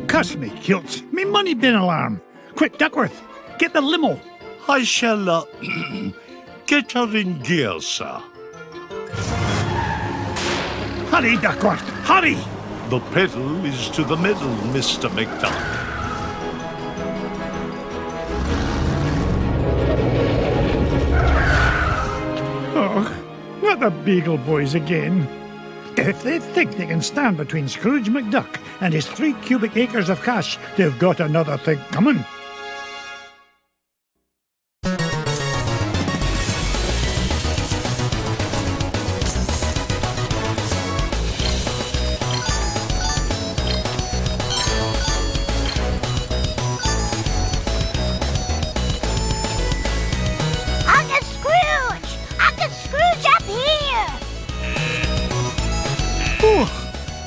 Cuss me, kilts. Me money bin alarm. Quick, Duckworth, get the limo. I shall, get her in gear, sir. Hurry, Duckworth, hurry! The pedal is to the metal, Mr. McDuck. Oh, not the Beagle Boys again. If they think they can stand between Scrooge McDuck and his 3 cubic acres of cash, they've got another thing coming.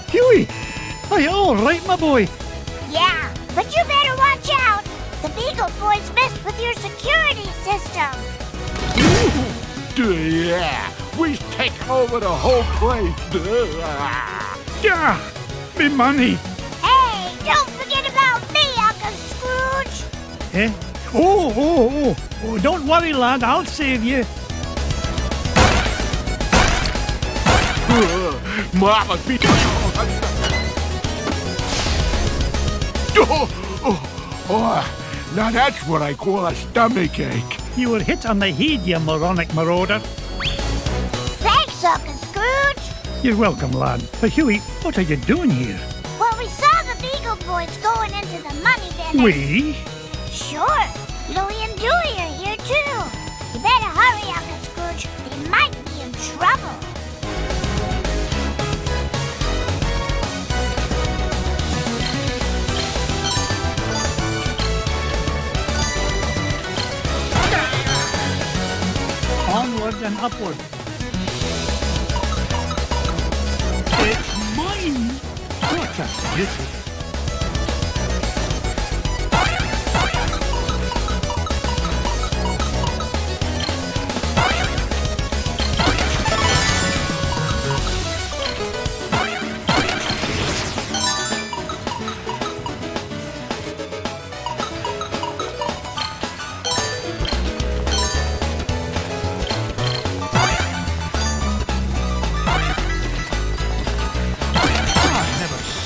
Huey! Are you all right, my boy? Yeah, but you better watch out. The Beagle Boys messed with your security system. Yeah, we've taken over the whole place. Yeah, me money. Hey, don't forget about me, Uncle Scrooge. Eh? Oh, don't worry, lad, I'll save you. Mama, be... Now that's what I call a stomach ache. You were hit on the head, you moronic marauder. Thanks, Uncle Scrooge. You're welcome, lad. But Huey, what are you doing here? Well, we saw the Beagle Boys going into the money bin. We? Sure. Louie and Dewey are here, too. You better hurry, Uncle Scrooge. They might be in trouble. Onward and upward. It's mine! What a beauty!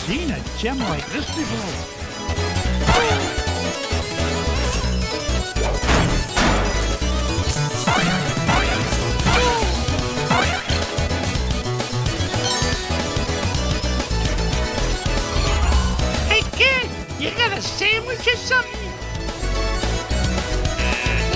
Seen a gem like this before. Hey kid, you got a sandwich or something?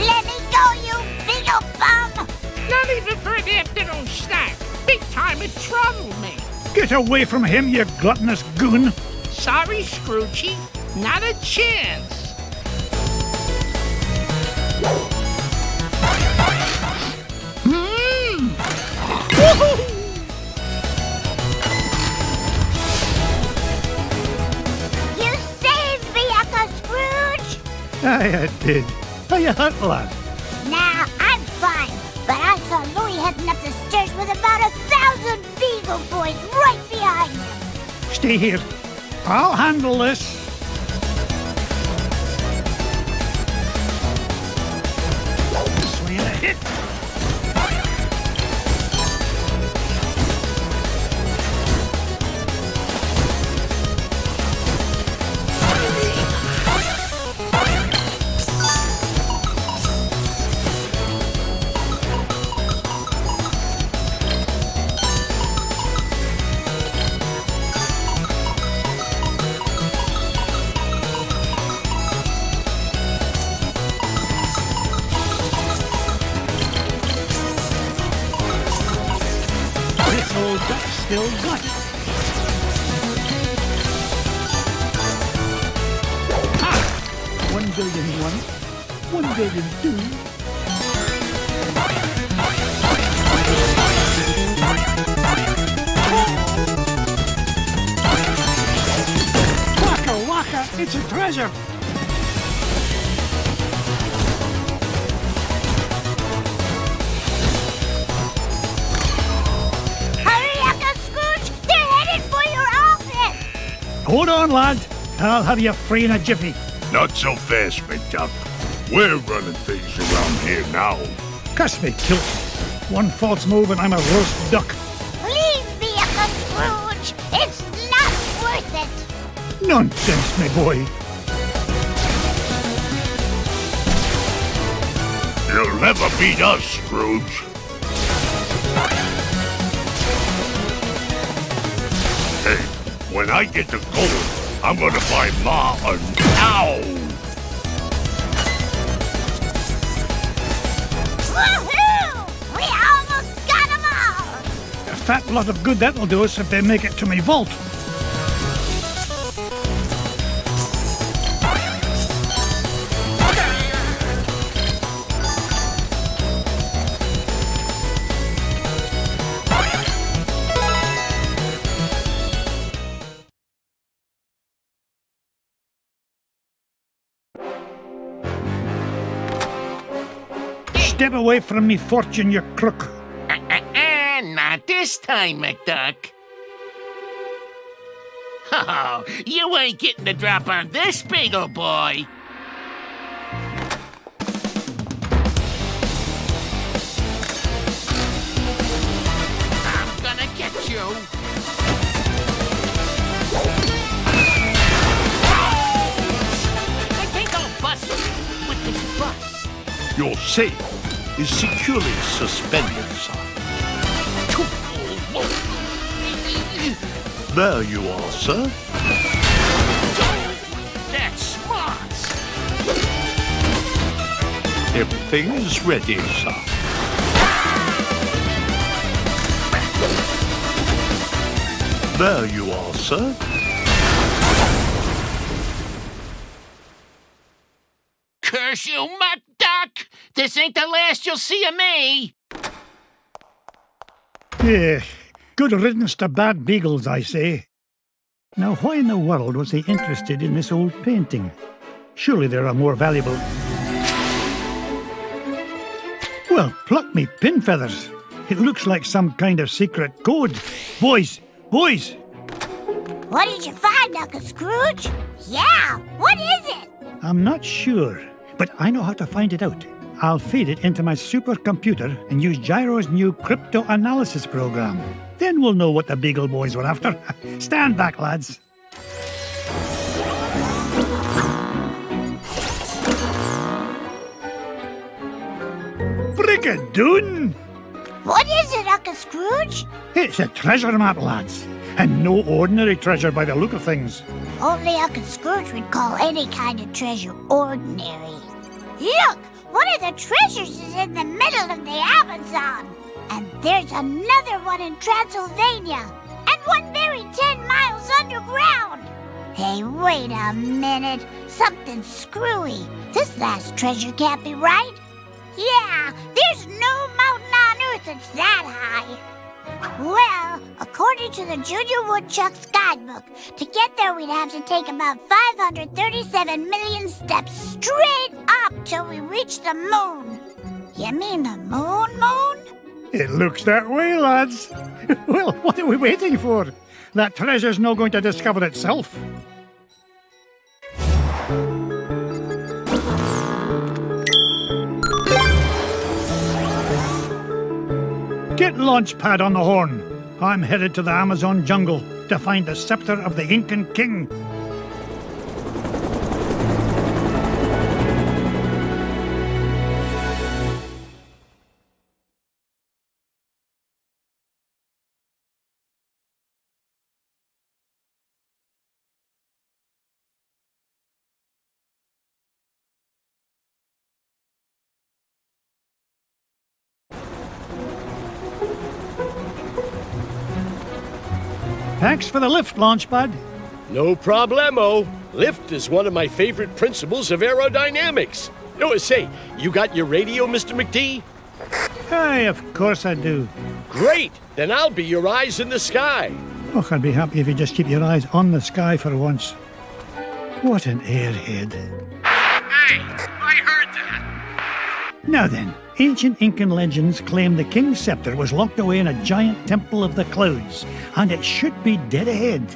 Let me go, you Beagle bum! Not even for an afternoon snack. Big time in trouble, man. Get away from him, you gluttonous goon! Sorry, Scroogey. Not a chance. You saved me, Uncle Scrooge! Aye, I did. Are you hurt, lad? Nah, I'm fine. But I saw Louie heading up the stairs with about 1,000 Beagle Boys right behind him. Stay here. I'll handle this. Swing a hit. duck still got. Ha! 1,000,001, 1,000,002. Waka waka, it's a treasure. Hurry, Uncle Scrooge! They're headed for your office! Hold on, lad. I'll have you free in a jiffy. Not so fast, McDuck. We're running things around here now. Cuss me, kilt. One false move and I'm a roast duck. Leave me, Uncle Scrooge! It's not worth it! Nonsense, my boy. You'll never beat us, Scrooge. Hey, when I get to gold, I'm gonna buy Ma a cow. Woohoo! We almost got them all! A fat lot of good that'll do us if they make it to me vault. Step away from me, fortune, you crook. Not this time, McDuck. Oh, you ain't getting the drop on this big ol' boy. I'm gonna get you. I think I'll bust with this bus. Your safe is securely suspended, son. There you are, sir. That's smart. Everything is ready, sir. There you are, sir. Curse you, McDuck! This ain't the last you'll see of me! Yeah, good riddance to bad beagles, I say. Now, why in the world was he interested in this old painting? Surely there are more valuable... Well, pluck me pin feathers. It looks like some kind of secret code. Boys! Boys! What did you find, Uncle Scrooge? Yeah, what is it? I'm not sure, but I know how to find it out. I'll feed it into my supercomputer and use Gyro's new crypto-analysis program. Then we'll know what the Beagle Boys were after. Stand back, lads. Brigadoon! What is it, Uncle Scrooge? It's a treasure map, lads. And no ordinary treasure by the look of things. Only Uncle Scrooge would call any kind of treasure ordinary. Look! One of the treasures is in the middle of the Amazon. And there's another one in Transylvania. And one buried 10 miles underground. Hey, wait a minute. Something's screwy. This last treasure can't be right. Yeah, there's no mountain on Earth that's that high. Well, according to the Junior Woodchuck's guidebook, to get there we'd have to take about 537 million steps straight up till we reach the moon. You mean the moon? It looks that way, lads. Well, what are we waiting for? That treasure's not going to discover itself. Get Launchpad on the horn. I'm headed to the Amazon jungle to find the scepter of the Incan king. Thanks for the lift, Launchpad. No problemo. Lift is one of my favorite principles of aerodynamics. Oh, say, you got your radio, Mr. McD? Aye, of course I do. Great! Then I'll be your eyes in the sky. Oh, I'd be happy if you just keep your eyes on the sky for once. What an airhead. Hey, I heard that. Now then, ancient Incan legends claim the king's scepter was locked away in a giant temple of the clouds, and it should be dead ahead.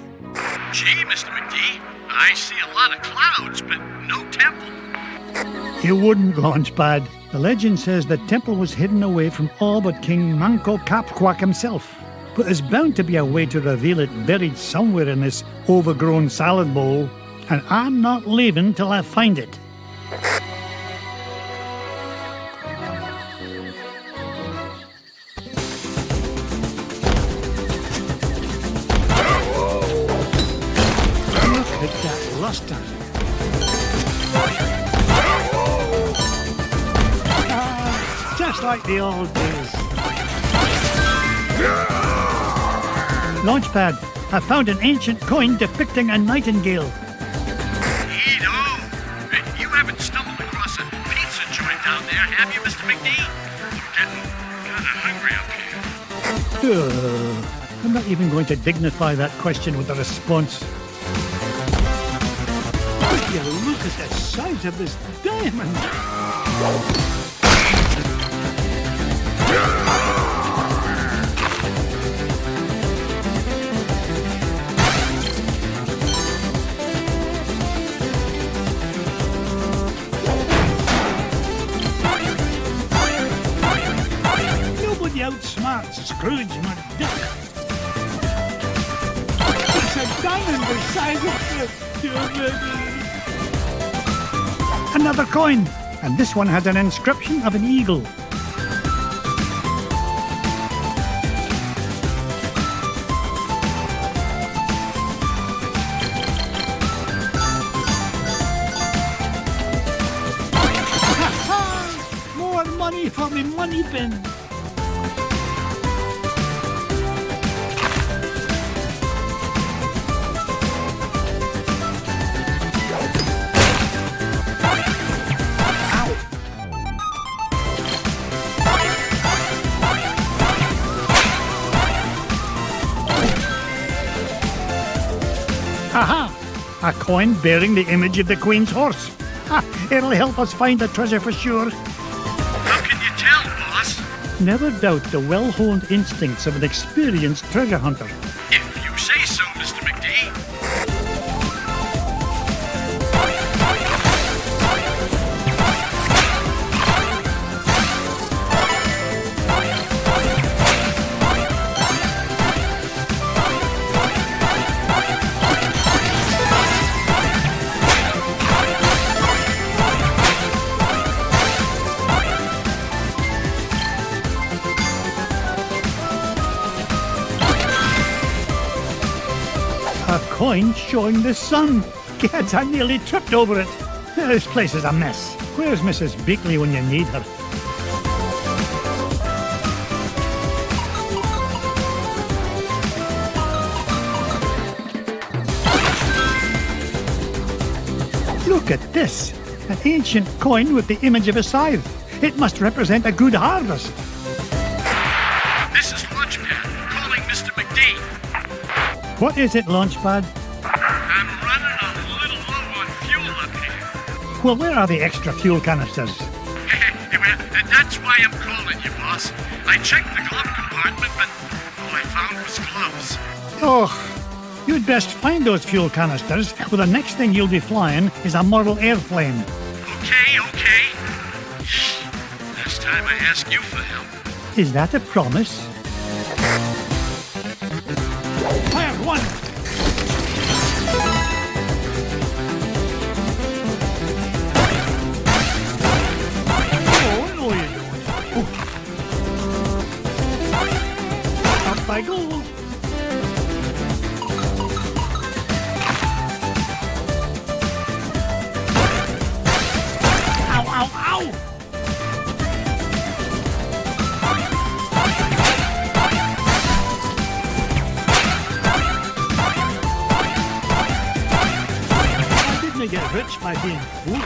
Gee, Mr. McD, I see a lot of clouds, but no temple. You wouldn't, Launchpad. The legend says the temple was hidden away from all but King Manco Capquack himself. But there's bound to be a way to reveal it buried somewhere in this overgrown salad bowl, and I'm not leaving till I find it. Look at that luster. Just like the old days. Launchpad, I found an ancient coin depicting a nightingale. Neato. You haven't stumbled across a pizza joint down there, have you, Mr. McD? I'm getting kind of hungry up here. I'm not even going to dignify that question with a response. Would you look at the size of this diamond? Nobody outsmarts Scrooge McDuck. It's a diamond the size of Another coin, and this one has an inscription of an eagle. More money for me money bin. Aha! A coin bearing the image of the Queen's horse. Ha! It'll help us find the treasure for sure. How can you tell, boss? Never doubt the well-honed instincts of an experienced treasure hunter. If you say so, Mr. McD. A coin showing the sun. Gad, I nearly tripped over it. This place is a mess. Where's Mrs. Beakley when you need her? Look at this. An ancient coin with the image of a scythe. It must represent a good harvest. This is Launchpad, calling Mr. McD. What is it, Launchpad? I'm running a little low on fuel up here. Well, where are the extra fuel canisters? Well, that's why I'm calling you, boss. I checked the glove compartment, but all I found was gloves. Oh, you'd best find those fuel canisters, for the next thing you'll be flying is a model airplane. Okay. Last time I asked you for help. Is that a promise? Fire one! Oh, no you don't. Oh. Up I go. Ow! rich by being foolish.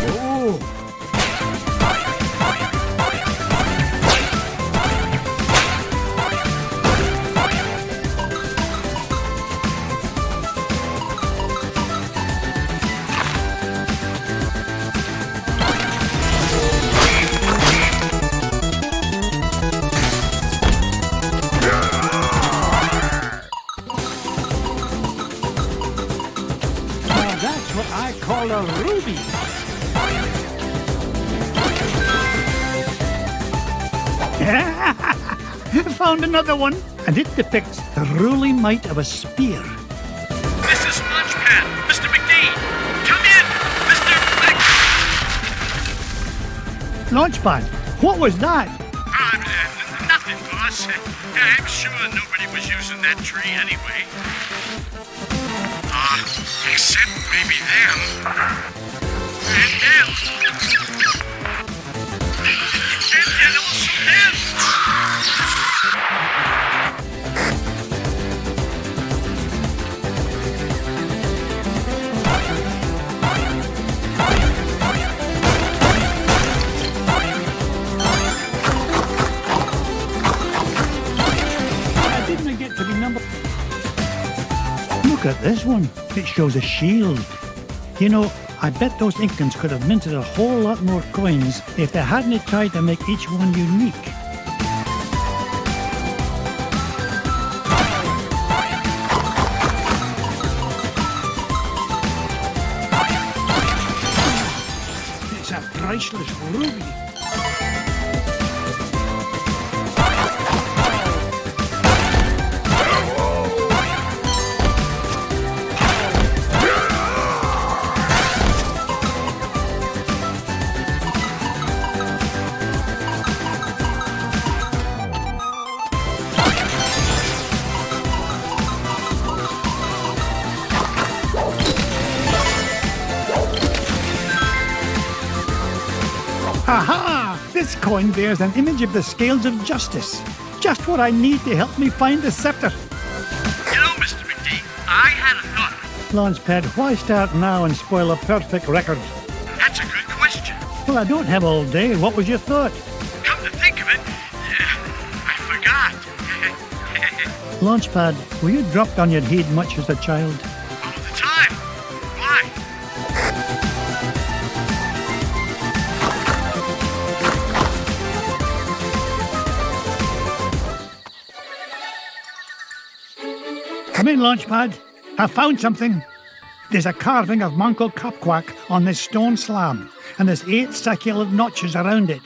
Oh! That's what I call a ruby. Found another one, and it depicts the ruling might of a spear. This is Launchpad. Mr. McD! Come in! Mr. Launchpad, what was that? Nothing, boss. I'm sure nobody was using that tree anyway. Except maybe them. And them. And also them. Didn't I get to be number... Look at this one. It shows a shield. You know, I bet those Incans could have minted a whole lot more coins if they hadn't tried to make each one unique. It's a priceless ruby. Aha! This coin bears an image of the scales of justice. Just what I need to help me find the scepter. You know, Mr. McD, I had a thought. Launchpad, why start now and spoil a perfect record? That's a good question. Well, I don't have all day. What was your thought? Come to think of it, I forgot. Launchpad, were you dropped on your head much as a child? All the time. Why? Come in, Launchpad. I found something. There's a carving of Muncle Copquack on this stone slab, and there's 8 succulent notches around it.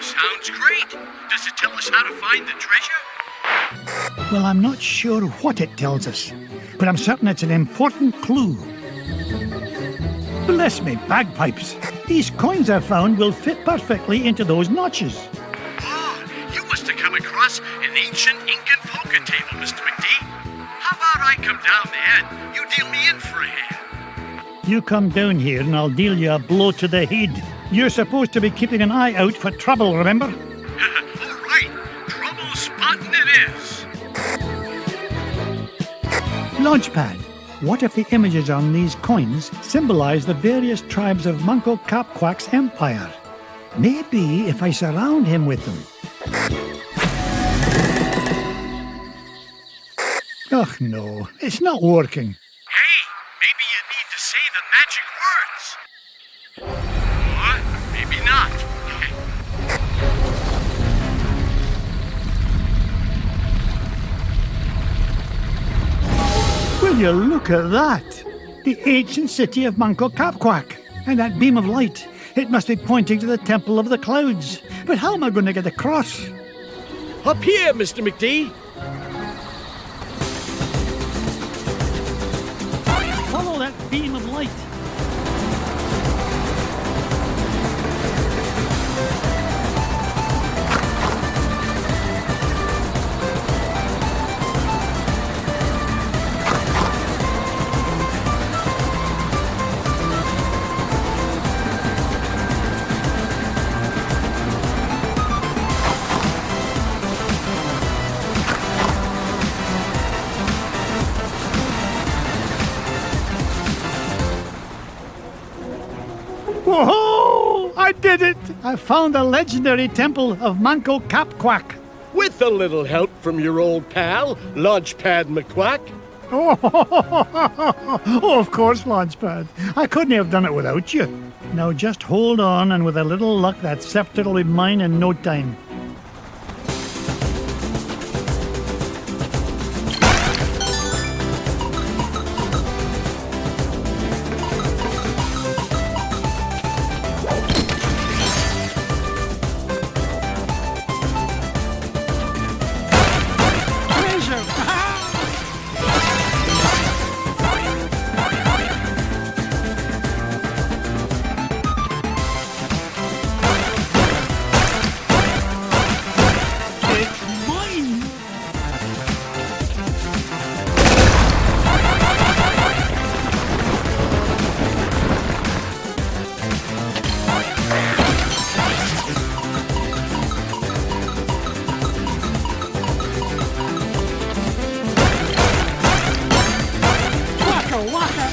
Sounds great. Does it tell us how to find the treasure? Well, I'm not sure what it tells us, but I'm certain it's an important clue. Bless me, bagpipes. These coins I found will fit perfectly into those notches. Oh, you must have come across an ancient Incan poker table, Mr. McD. How about I come down there and you deal me in for a hand? You come down here and I'll deal you a blow to the head. You're supposed to be keeping an eye out for trouble, remember? All right. Trouble spotting it is. Launchpad, what if the images on these coins symbolize the various tribes of Muncle Copquack's empire? Maybe if I surround him with them. Ugh, no, it's not working. Hey, maybe you need to say the magic words. Or maybe not. Will you look at that? The ancient city of Muncle Copquack. And that beam of light. It must be pointing to the Temple of the Clouds. But how am I going to get across? Up here, Mr. McD. Follow that beam of light. Whoa! I did it! I found the legendary temple of Manco Capquack. With a little help from your old pal, Launchpad McQuack. Oh, of course, Launchpad. I couldn't have done it without you. Now just hold on, and with a little luck, that scepter will be mine in no time.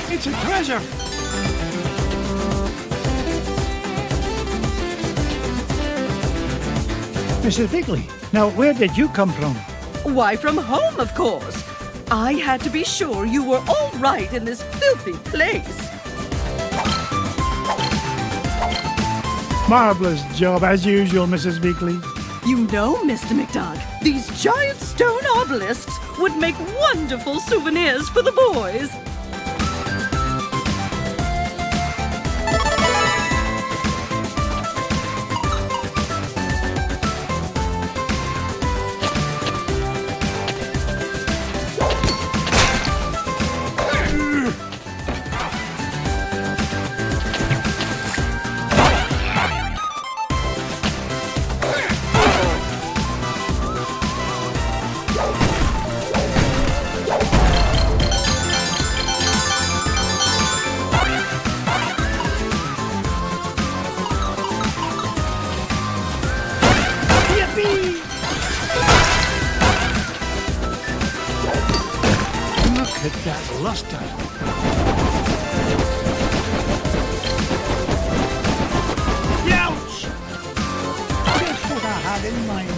It's a treasure! Mrs. Bigley, now where did you come from? Why, from home, of course. I had to be sure you were all right in this filthy place. Marvelous job, as usual, Mrs. Bigley. You know, Mr. McDuck, these giant stone obelisks would make wonderful souvenirs for the boys. Look at that luster. Ouch! Just what I had in mind.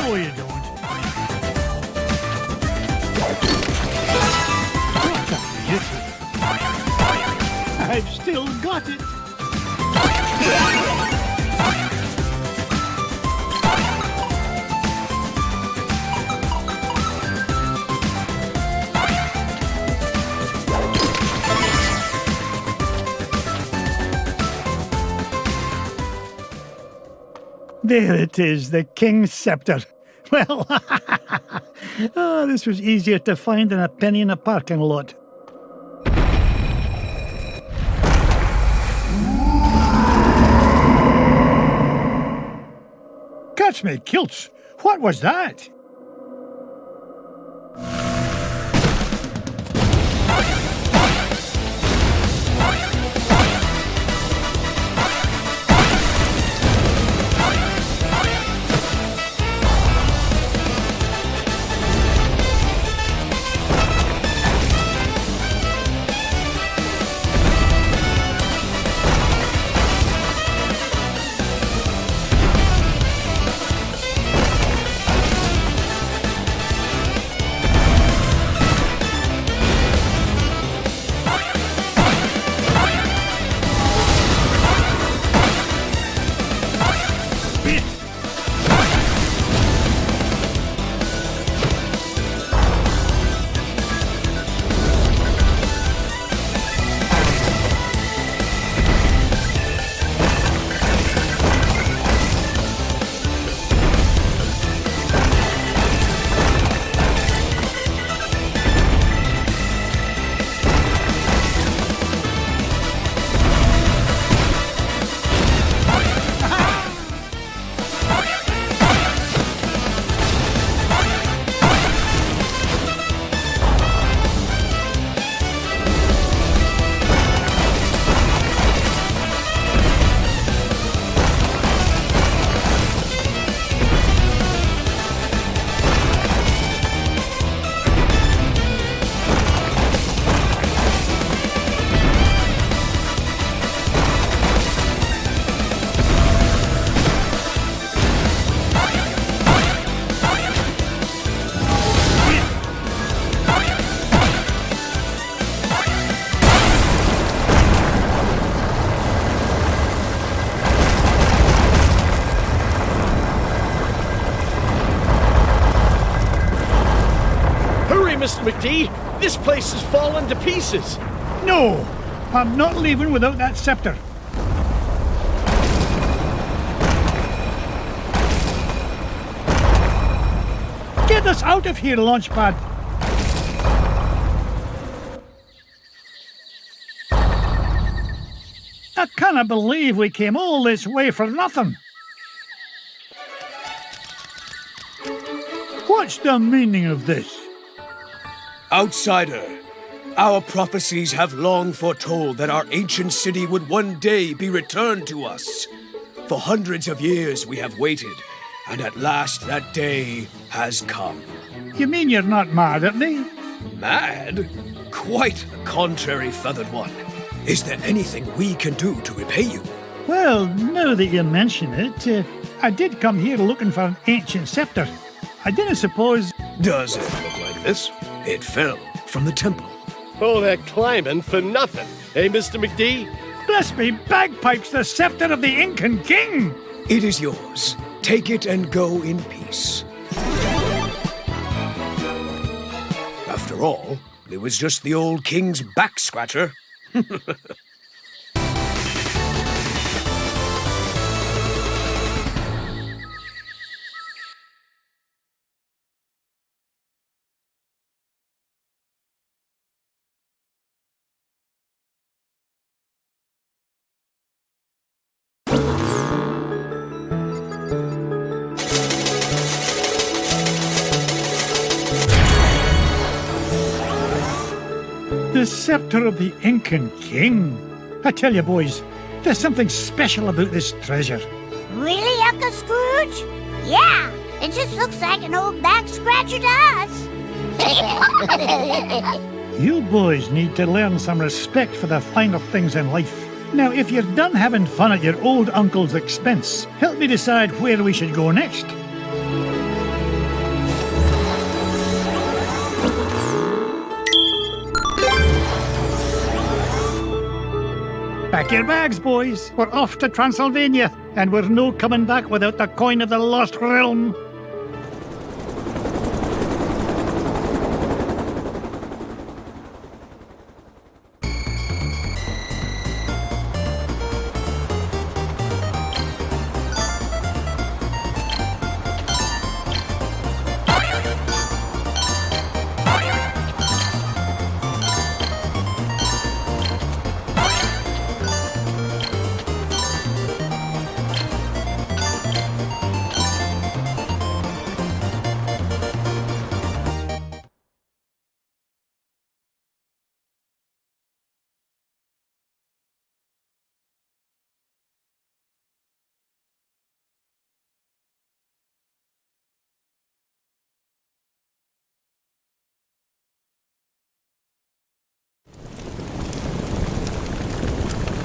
Oh, you don't. What a beauty. I've still got it. There it is, the King's Scepter. Well, oh, this was easier to find than a penny in a parking lot. Catch me kilts! What was that? Mr. McD. This place has fallen to pieces. No, I'm not leaving without that scepter. Get us out of here, Launchpad. I cannot believe we came all this way for nothing. What's the meaning of this? Outsider, our prophecies have long foretold that our ancient city would one day be returned to us. For hundreds of years we have waited, and at last that day has come. You mean you're not mad at me? Mad? Quite the contrary, Feathered One. Is there anything we can do to repay you? Well, now that you mention it, I did come here looking for an ancient scepter. I didn't suppose... Does it look like this? It fell from the temple. Oh, that climbing for nothing. Eh, Mr. McD? Bless me bagpipes, the scepter of the Incan king! It is yours. Take it and go in peace. After all, it was just the old king's back scratcher. The scepter of the Incan king. I tell you, boys, there's something special about this treasure. Really, Uncle Scrooge? Yeah, it just looks like an old back scratcher to us. You boys need to learn some respect for the finer things in life. Now, if you're done having fun at your old uncle's expense, help me decide where we should go next. Pack your bags, boys. We're off to Transylvania, and we're no coming back without the coin of the lost realm.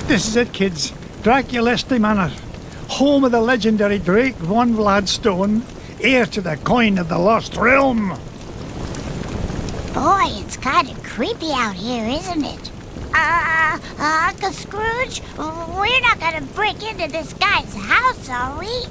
This is it, kids. Draculesti Manor, home of the legendary Drake von Vladstone, heir to the coin of the lost realm. Boy, it's kind of creepy out here, isn't it? Uncle Scrooge, we're not gonna break into this guy's house, are we?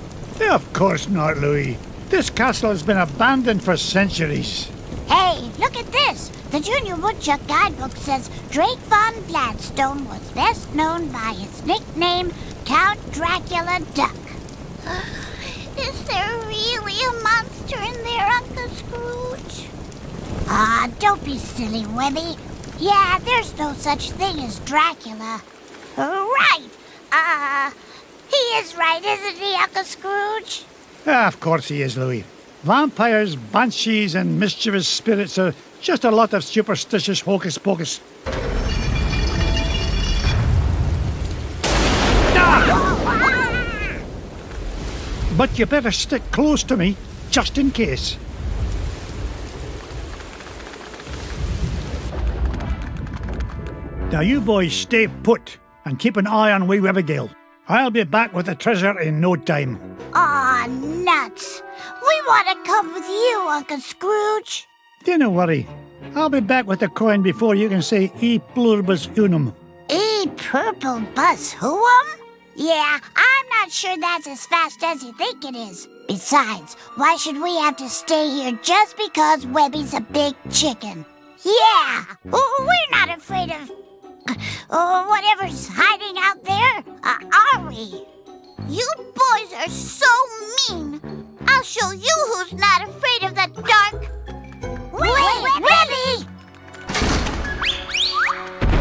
Of course not, Louis. This castle has been abandoned for centuries. Hey, look at this. The Junior Woodchuck guidebook says Drake von Gladstone was best known by his nickname, Count Dracula Duck. Is there really a monster in there, Uncle Scrooge? Don't be silly, Webby. Yeah, there's no such thing as Dracula. Right. He is right, isn't he, Uncle Scrooge? Of course he is, Louis. Vampires, banshees, and mischievous spirits are just a lot of superstitious hocus pocus. But you better stick close to me, just in case. Now you boys stay put and keep an eye on wee Webigail. I'll be back with the treasure in no time. Aw, nuts. We want to come with you, Uncle Scrooge. Don't worry. I'll be back with the coin before you can say E pluribus unum. E purple bus who'um? Yeah, I'm not sure that's as fast as you think it is. Besides, why should we have to stay here just because Webby's a big chicken? Yeah, we're not afraid of whatever's hiding out there, are we? You boys are so mean. I'll show you who's not afraid of the dark. Wait, Remy!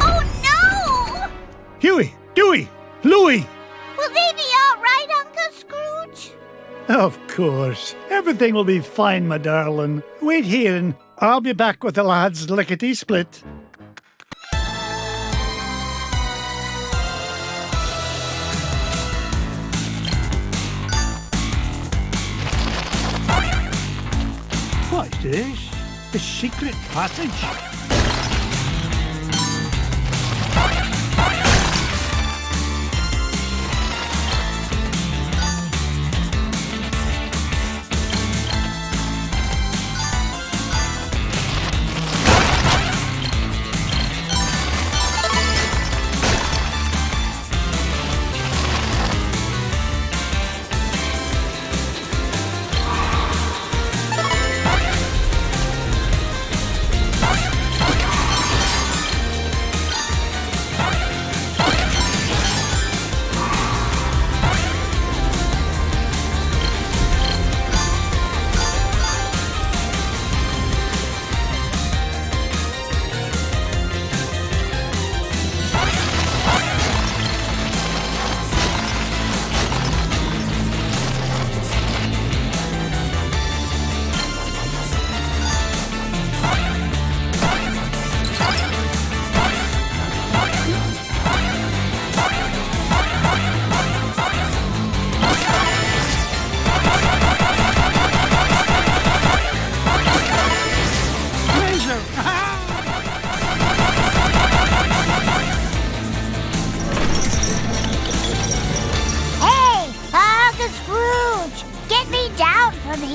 Oh, no! Huey, Dewey, Louie! Will they be all right, Uncle Scrooge? Of course. Everything will be fine, my darling. Wait here and I'll be back with the lads lickety-split. What's this? The secret passage?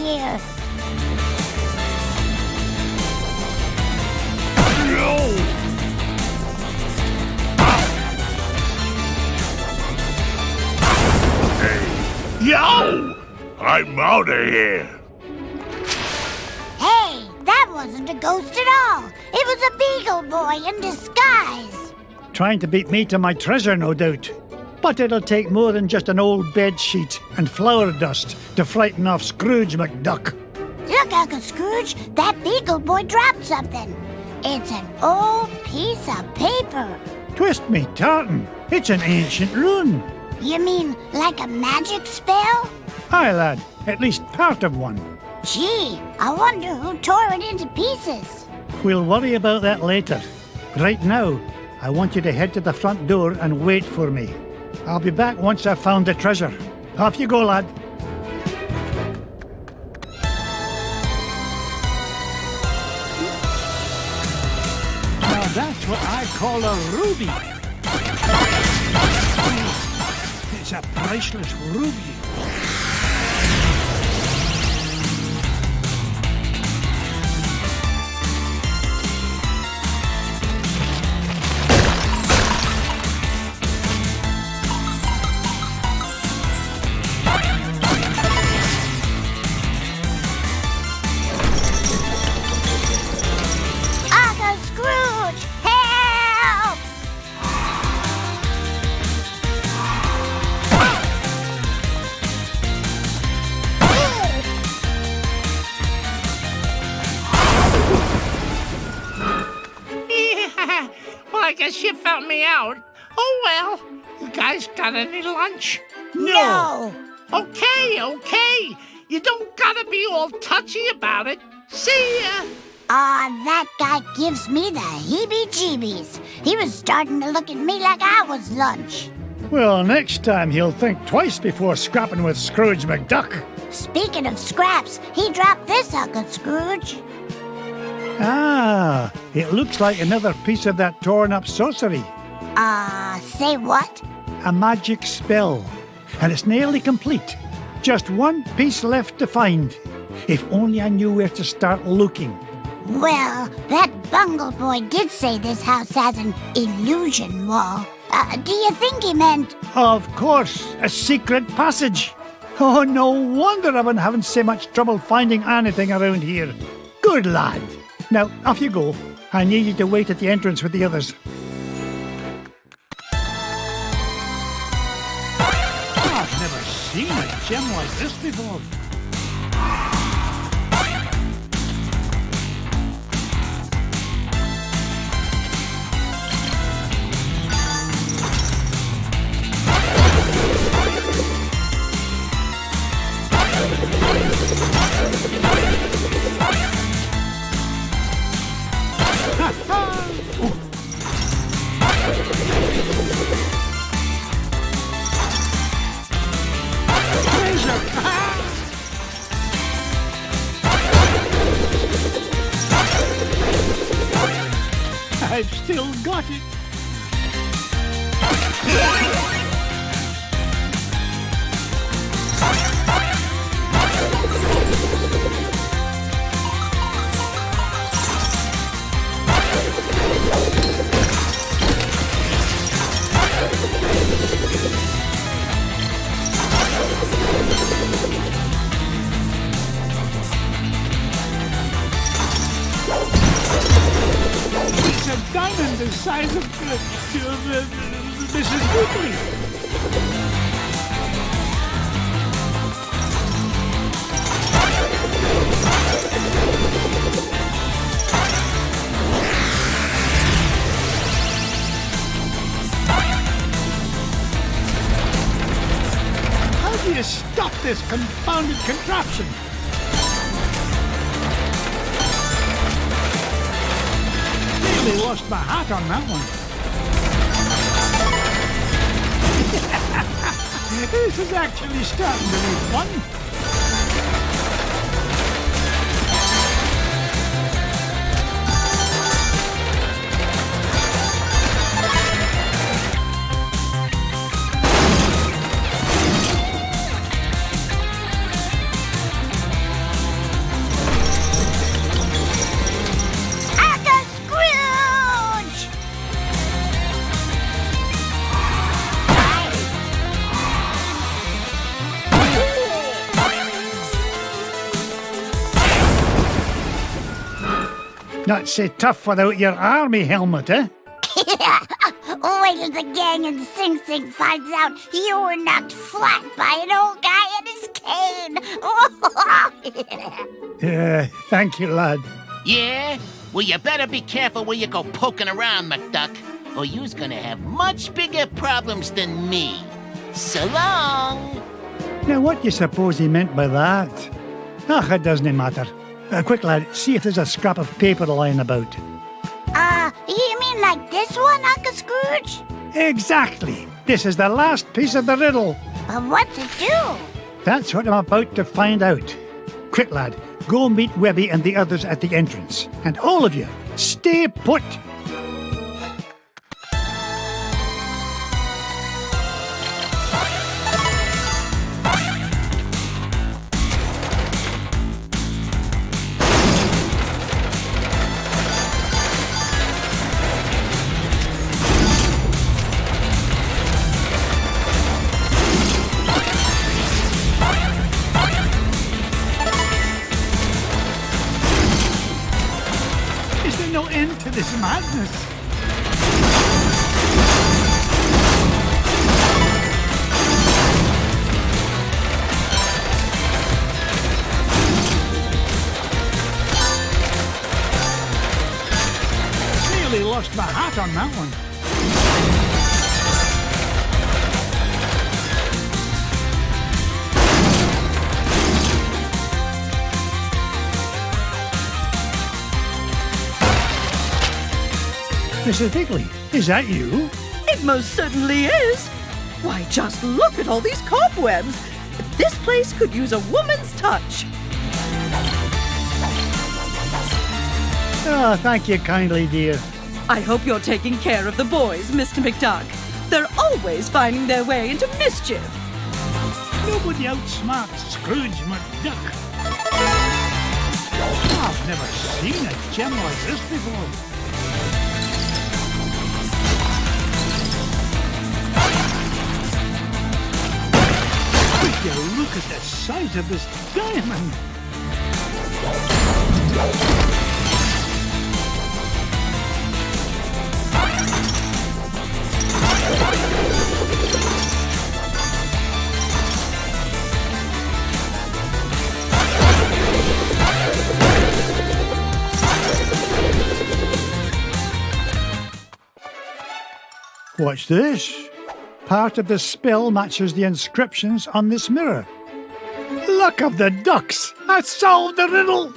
here. Yo! I'm out of here. Hey, that wasn't a ghost at all. It was a beagle boy in disguise. Trying to beat me to my treasure, no doubt. But it'll take more than just an old bed sheet and flour dust to frighten off Scrooge McDuck. Look, Uncle Scrooge, that beagle boy dropped something. It's an old piece of paper. Twist me tartan, it's an ancient rune. You mean like a magic spell? Aye, lad, at least part of one. Gee, I wonder who tore it into pieces. We'll worry about that later. Right now, I want you to head to the front door and wait for me. I'll be back once I've found the treasure. Off you go, lad. Now that's what I call a ruby. It's a priceless ruby. I guess you found me out. Oh, well. You guys got any lunch? No. Okay. You don't gotta be all touchy about it. See ya. That guy gives me the heebie-jeebies. He was starting to look at me like I was lunch. Well, next time he'll think twice before scrapping with Scrooge McDuck. Speaking of scraps, he dropped this, Uncle Scrooge. Ah, it looks like another piece of that torn-up sorcery. Say what? A magic spell. And it's nearly complete. Just one piece left to find. If only I knew where to start looking. Well, that bungle boy did say this house has an illusion wall. Do you think he meant... Of course, a secret passage. Oh, no wonder I've been having so much trouble finding anything around here. Good lad. Now, off you go. I need you to wait at the entrance with the others. I've never seen a gem like this before. I've still got it. It's a diamond the size of Mrs. Wheatley. How do you stop this confounded contraption? Nearly lost my hat on that one. This is actually starting to be fun. Not so tough without your army helmet, eh? Wait till the gang in Sing Sing finds out you were knocked flat by an old guy and his cane. Thank you, lad. Yeah? Well, you better be careful where you go poking around, McDuck, or you's gonna have much bigger problems than me. So long! Now, what do you suppose he meant by that? Ach, it doesn't matter. Quick, lad, see if there's a scrap of paper lying about. You mean like this one, Uncle Scrooge? Exactly. This is the last piece of the riddle. What's it do? That's what I'm about to find out. Quick, lad, go meet Webby and the others at the entrance. And all of you, stay put. Is there no end to this madness? Nearly lost my hat on that one. Mrs. Higley, is that you? It most certainly is. Why, just look at all these cobwebs. This place could use a woman's touch. Oh, thank you kindly, dear. I hope you're taking care of the boys, Mr. McDuck. They're always finding their way into mischief. Nobody outsmarts Scrooge McDuck. I've never seen a gem like this before. Would you look at the size of this diamond? What's this? Part of the spell matches the inscriptions on this mirror. Luck of the ducks! I solved the riddle!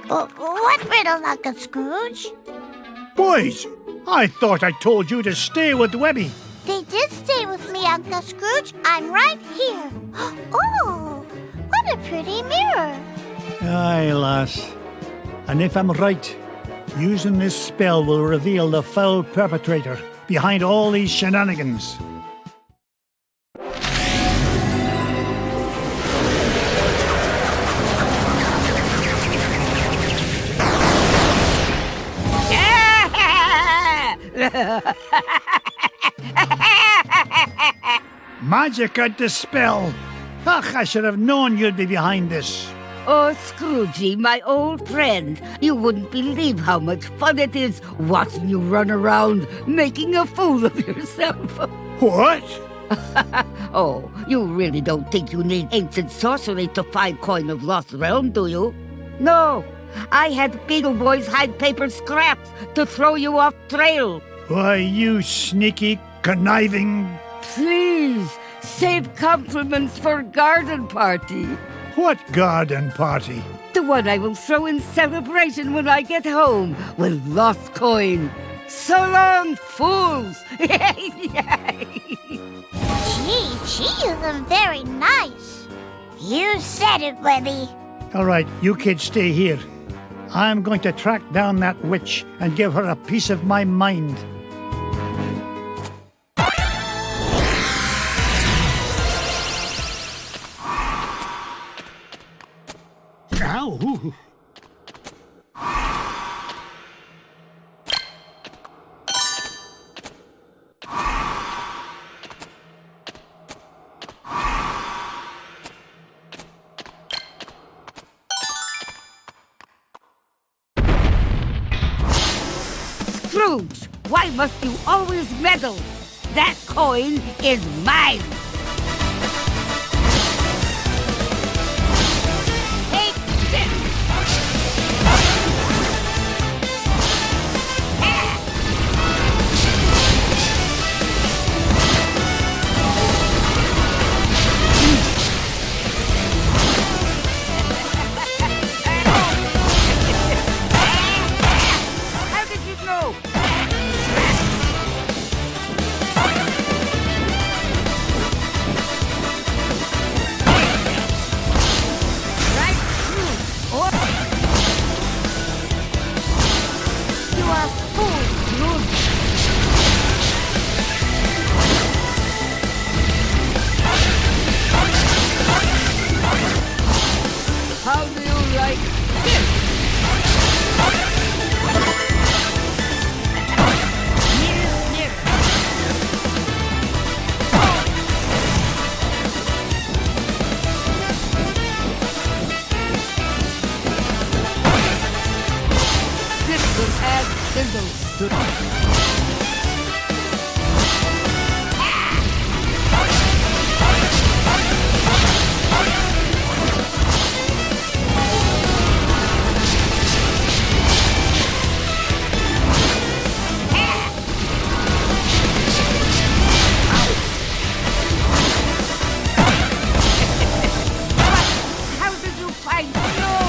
What riddle, Uncle Scrooge? Boys, I thought I told you to stay with Webby. They did stay with me, Uncle Scrooge. I'm right here. Oh, what a pretty mirror. Aye, lass. And if I'm right, using this spell will reveal the foul perpetrator behind all these shenanigans. Magic and dispel! Ach, I should have known you'd be behind this. Oh, Scroogey, my old friend, you wouldn't believe how much fun it is watching you run around making a fool of yourself. What? Oh, you really don't think you need ancient sorcery to find Coin of Lost Realm, do you? No, I had Beetle Boys hide paper scraps to throw you off trail. Why, you sneaky, conniving... Please, save compliments for garden party. What garden party? The one I will throw in celebration when I get home with lost coin. So long, fools! Gee, she isn't very nice. You said it, Webby. All right, you kids stay here. I'm going to track down that witch and give her a piece of my mind. Ow! Scrooge, why must you always meddle? That coin is mine! Take this! How did you know? Right through. Or you are fool, Scrooge. How do you like this? Near, near. This will add sizzle to How did you find snow?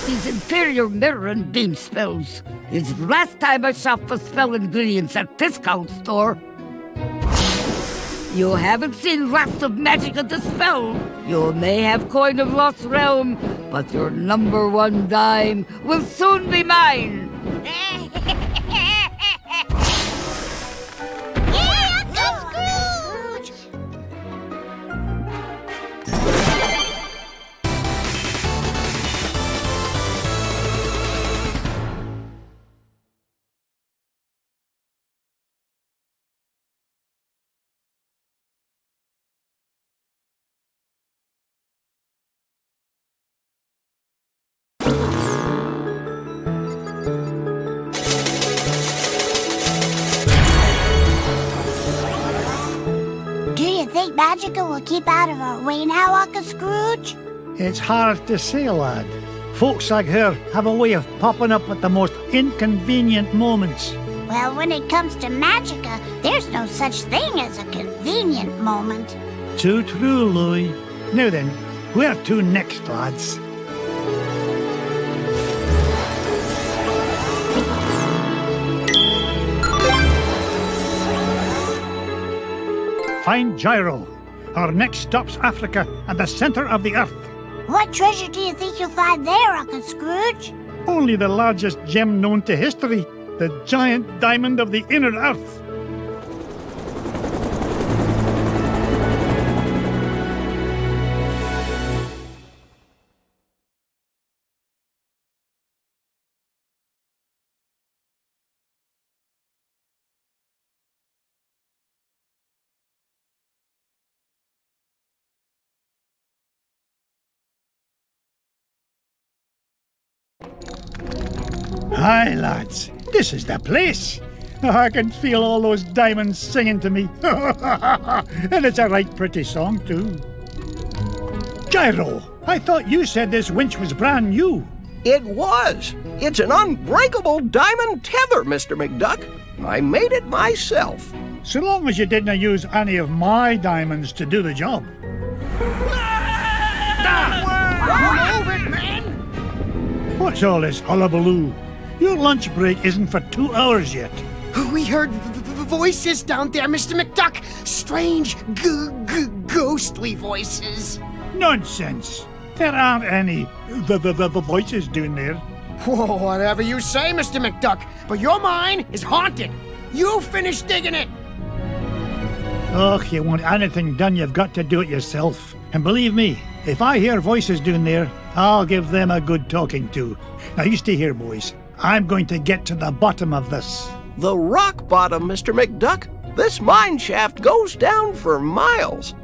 These inferior mirror and beam spells. It's the last time I shop for spell ingredients at discount store. You haven't seen lots of magic of the spell. You may have Coin of Lost Realm, but your number one dime will soon be mine. Yeah, Uncle Scrooge! Magica will keep out of our way now, Uncle Scrooge? It's hard to say, lad. Folks like her have a way of popping up at the most inconvenient moments. Well, when it comes to Magica, there's no such thing as a convenient moment. Too true, Louis. Now then, where to next, lads? Find Gyro. Our next stop's Africa, at the center of the earth. What treasure do you think you'll find there, Uncle Scrooge? Only the largest gem known to history, the giant diamond of the inner earth. Hi, lads. This is the place. I can feel all those diamonds singing to me. And it's a right pretty song, too. Gyro, I thought you said this winch was brand new. It was. It's an unbreakable diamond tether, Mr. McDuck. I made it myself. So long as you didn't use any of my diamonds to do the job. Move it, man! What's all this hullabaloo? Your lunch break isn't for 2 hours yet. We heard voices down there, Mr. McDuck. Strange, ghostly voices. Nonsense. There aren't any voices down there. Whoa, whatever you say, Mr. McDuck. But your mine is haunted. You finish digging it. Oh, you want anything done, you've got to do it yourself. And believe me, if I hear voices down there, I'll give them a good talking to. Now you stay here, boys. I'm going to get to the bottom of this. The rock bottom, Mr. McDuck. This mine shaft goes down for miles.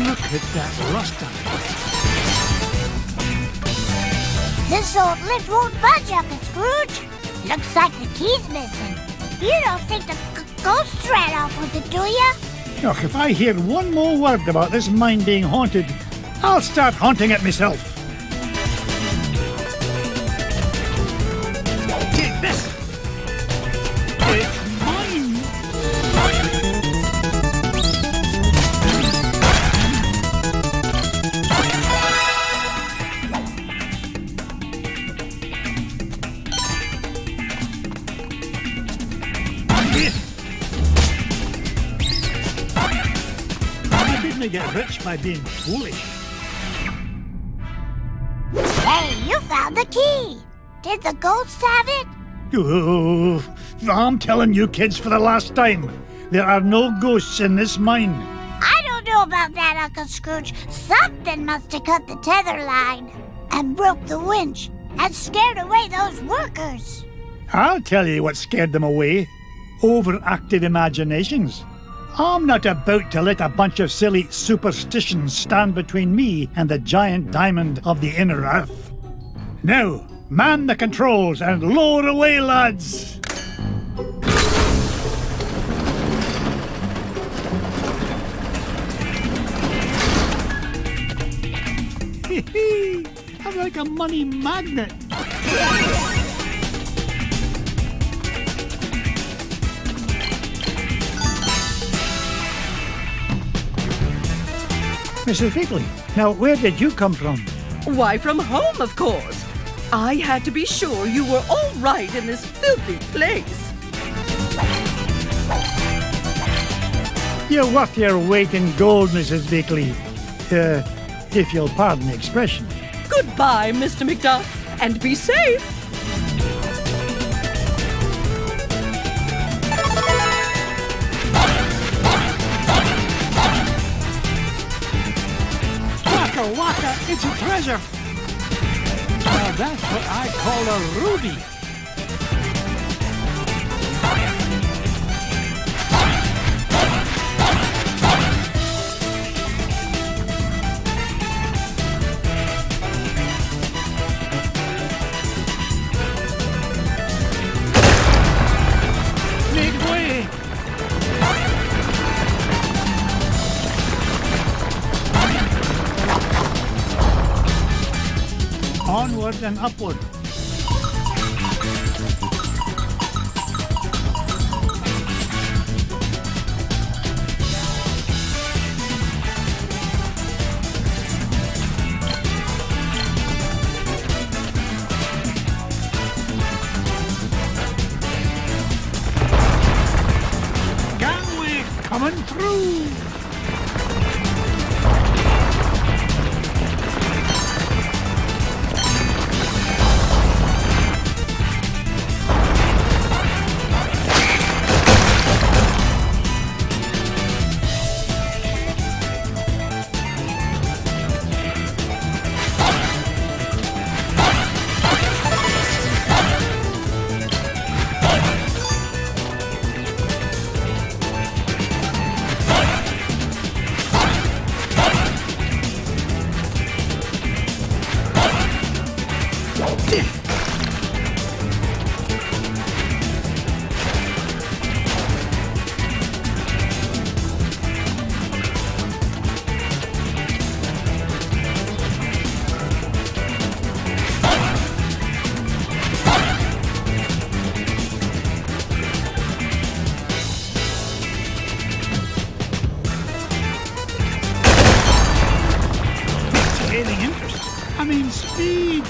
Look at that rust on it. This old lift won't budge, Uncle Scrooge. Looks like the key's missing. You don't think the ghost ran off with it, do ya? Look, if I hear one more word about this mine being haunted, I'll start haunting it myself. Take this! It's mine! I didn't get rich by being foolish. Hey, you found the key. Did the ghost have it? Oh, I'm telling you kids for the last time, there are no ghosts in this mine. I don't know about that, Uncle Scrooge. Something must have cut the tether line and broke the winch and scared away those workers. I'll tell you what scared them away. Overactive imaginations. I'm not about to let a bunch of silly superstitions stand between me and the giant diamond of the inner earth. Now, man the controls and lower away, lads! I'm like a money magnet. Mrs. Bigley, now where did you come from? Why, from home, of course. I had to be sure you were all right in this filthy place. You're worth your weight in gold, Mrs. Bigley. If you'll pardon the expression. Goodbye, Mr. McDuck, and be safe. Waka waka, it's a treasure. Now that's what I call a ruby. downwards and upward. Gangway coming through. Gaining interest. I mean, speed.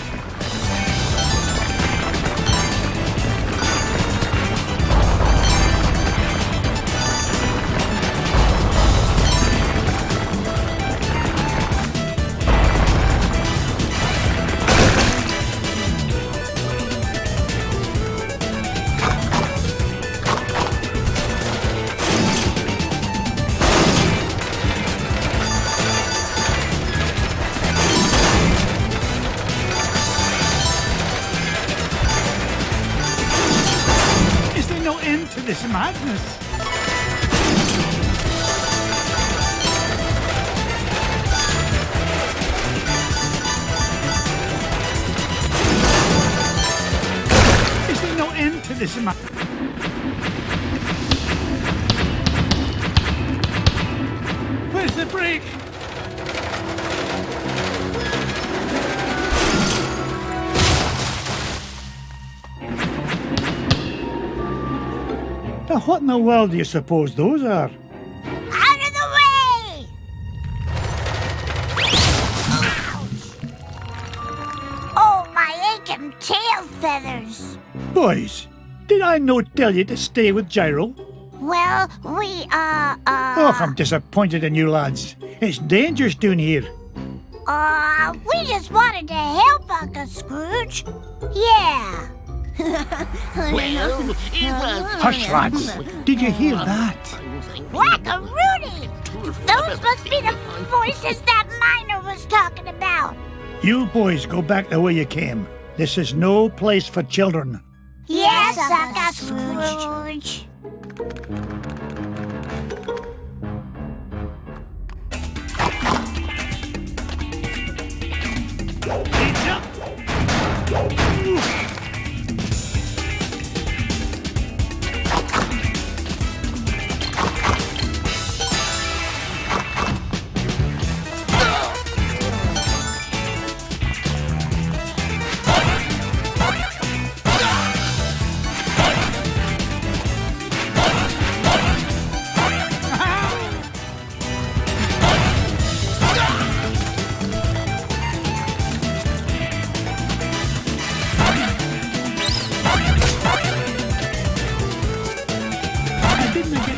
Is there no end to this madness? Is there no end to this madness? Where's the break? Now, what in the world do you suppose those are? Out of the way! Oh, my aching tail feathers. Boys, did I not tell you to stay with Gyro? Well, we, Oh, I'm disappointed in you lads. It's dangerous down here. we just wanted to help Uncle Scrooge. Yeah. Well, it was... Hush, lads. Did you hear that? Whack-a-Rudy! Those must be the voices that Miner was talking about. You boys go back the way you came. This is no place for children. Yes, Uncle Scrooge.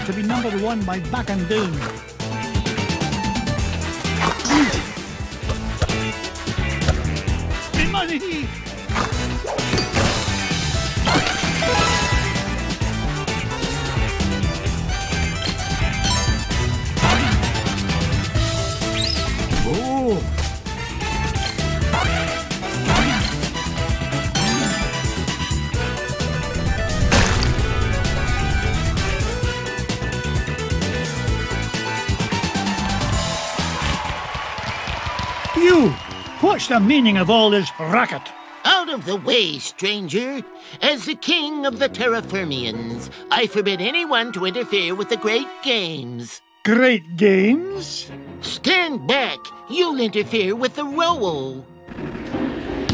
To be number one by back and down. Me money! Oh! You! What's the meaning of all this racket? Out of the way, stranger. As the king of the Terrafermians, I forbid anyone to interfere with the great games. Great games? Stand back. You'll interfere with the roll.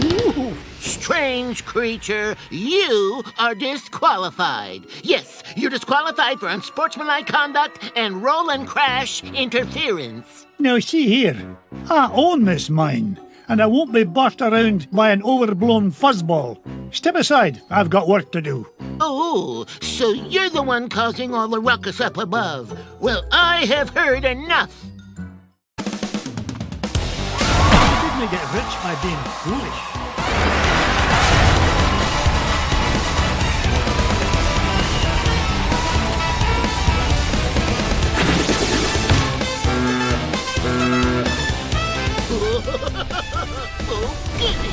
Ooh. Strange creature, you are disqualified. Yes, you're disqualified for unsportsmanlike conduct and roll and crash interference. Now, see here. I own this mine, and I won't be bossed around by an overblown fuzzball. Step aside. I've got work to do. Oh, so you're the one causing all the ruckus up above. Well, I have heard enough. You didn't get rich by being foolish. Oh, goody.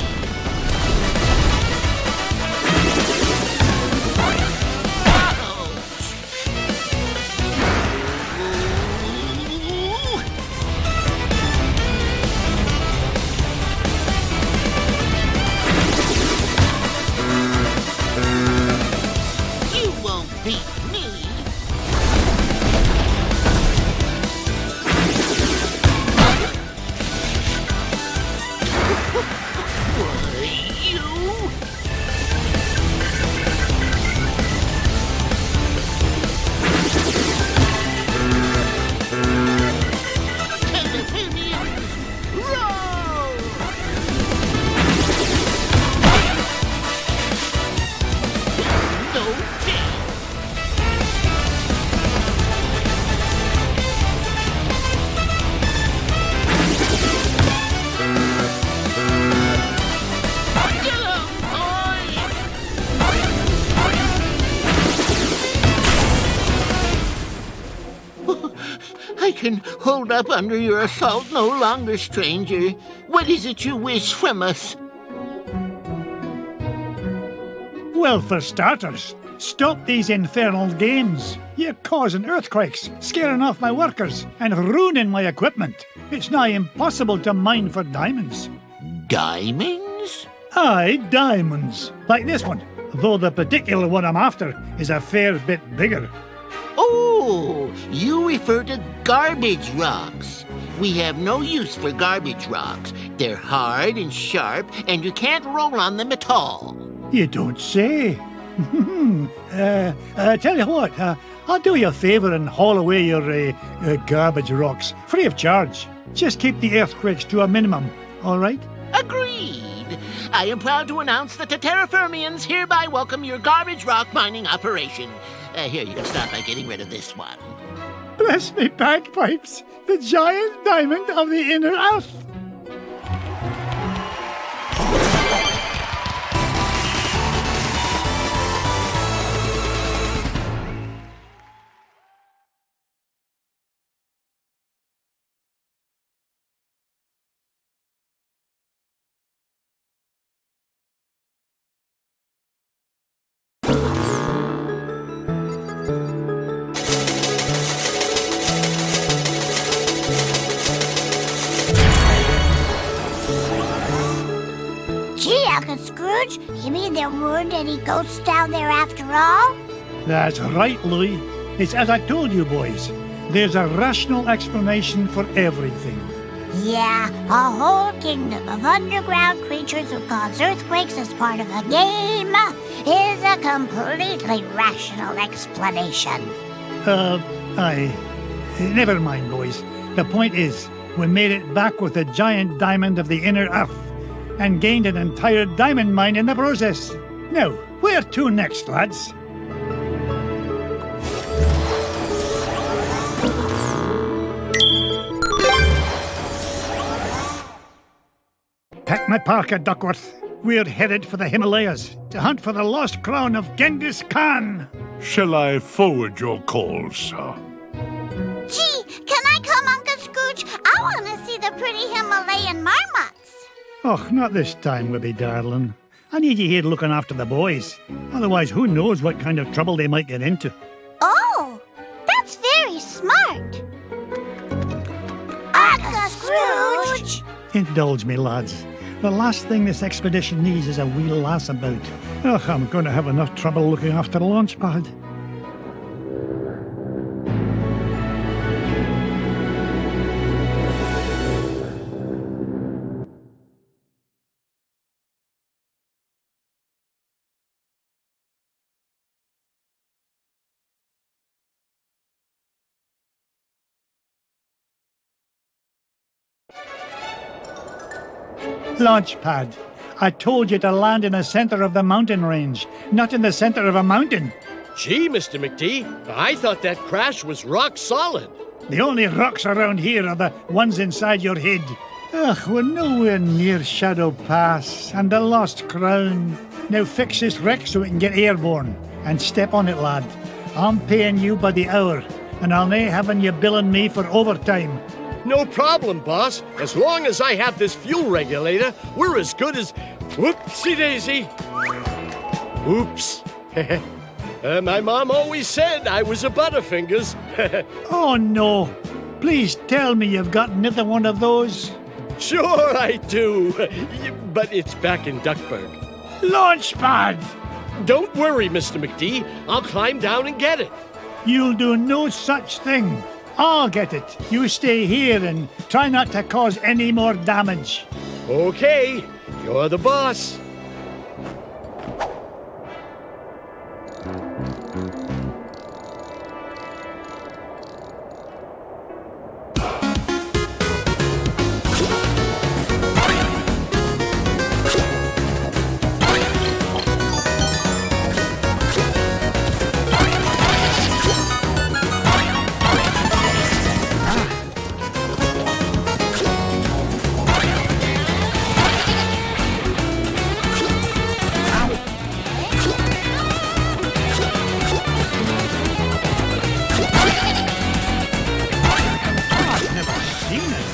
You won't beat me. I can hold up under your assault no longer, stranger. What is it you wish from us? Well, for starters, stop these infernal games. You're causing earthquakes, scaring off my workers, and ruining my equipment. It's nigh impossible to mine for diamonds. Diamonds? Aye, diamonds. Like this one, though the particular one I'm after is a fair bit bigger. Oh, you refer to garbage rocks. We have no use for garbage rocks. They're hard and sharp, and you can't roll on them at all. You don't say. Tell you what, I'll do you a favour and haul away your garbage rocks, free of charge. Just keep the earthquakes to a minimum, all right? Agreed. I am proud to announce that the Terraformians hereby welcome your garbage rock mining operation. Here, you can start by getting rid of this one. Bless me bagpipes, the giant diamond of the inner earth. Uncle Scrooge, you mean there weren't any ghosts down there after all? That's right, Louis. It's as I told you, boys. There's a rational explanation for everything. Yeah, a whole kingdom of underground creatures who cause earthquakes as part of a game is a completely rational explanation. Never mind, boys. The point is, we made it back with a giant diamond of the inner earth and gained an entire diamond mine in the process. Now, where to next, lads? Pack my parka, Duckworth. We're headed for the Himalayas to hunt for the lost crown of Genghis Khan. Shall I forward your call, sir? Gee, can I come, Uncle Scrooge? I want to see the pretty Himalayan marmots. Oh, not this time, Wibby darling. I need you here looking after the boys. Otherwise, who knows what kind of trouble they might get into. Oh, that's very smart. Uncle Scrooge! Indulge me, lads. The last thing this expedition needs is a wee lass about. Ugh, I'm going to have enough trouble looking after the launch pad. Launch pad. I told you to land in the center of the mountain range, not in the center of a mountain. Gee, Mr. McD, I thought that crash was rock solid. The only rocks around here are the ones inside your head. Ugh, we're nowhere near Shadow Pass and the Lost Crown. Now fix this wreck so we can get airborne. And step on it, lad. I'm paying you by the hour, and I'll nae having you billing me for overtime. No problem, boss. As long as I have this fuel regulator, we're as good as... Whoopsie-daisy. Oops. My mom always said I was a Butterfingers. Oh, no. Please tell me you've got another one of those. Sure I do, but it's back in Duckburg. Launch pad! Don't worry, Mr. McD. I'll climb down and get it. You'll do no such thing. I'll get it. You stay here and try not to cause any more damage. Okay, you're the boss.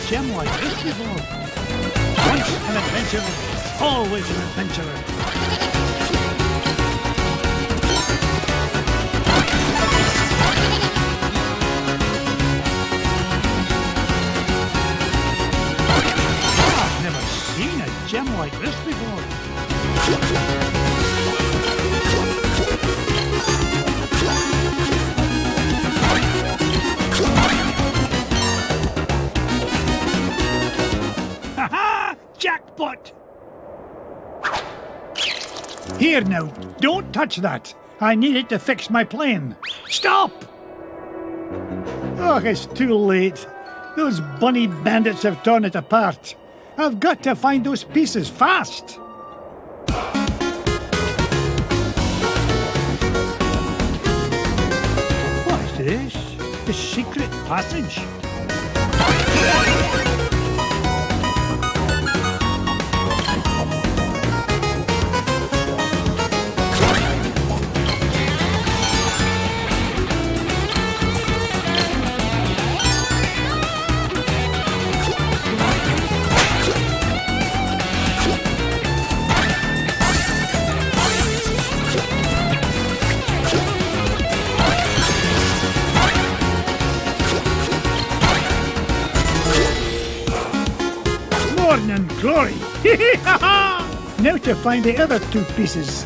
Gem like this before. Once an adventurer, always an adventurer. I've never seen a gem like this before. Jackpot! Here now, don't touch that. I need it to fix my plane. Stop! Oh, it's too late. Those bunny bandits have torn it apart. I've got to find those pieces fast. What's this? The secret passage? And glory! Now to find the other two pieces.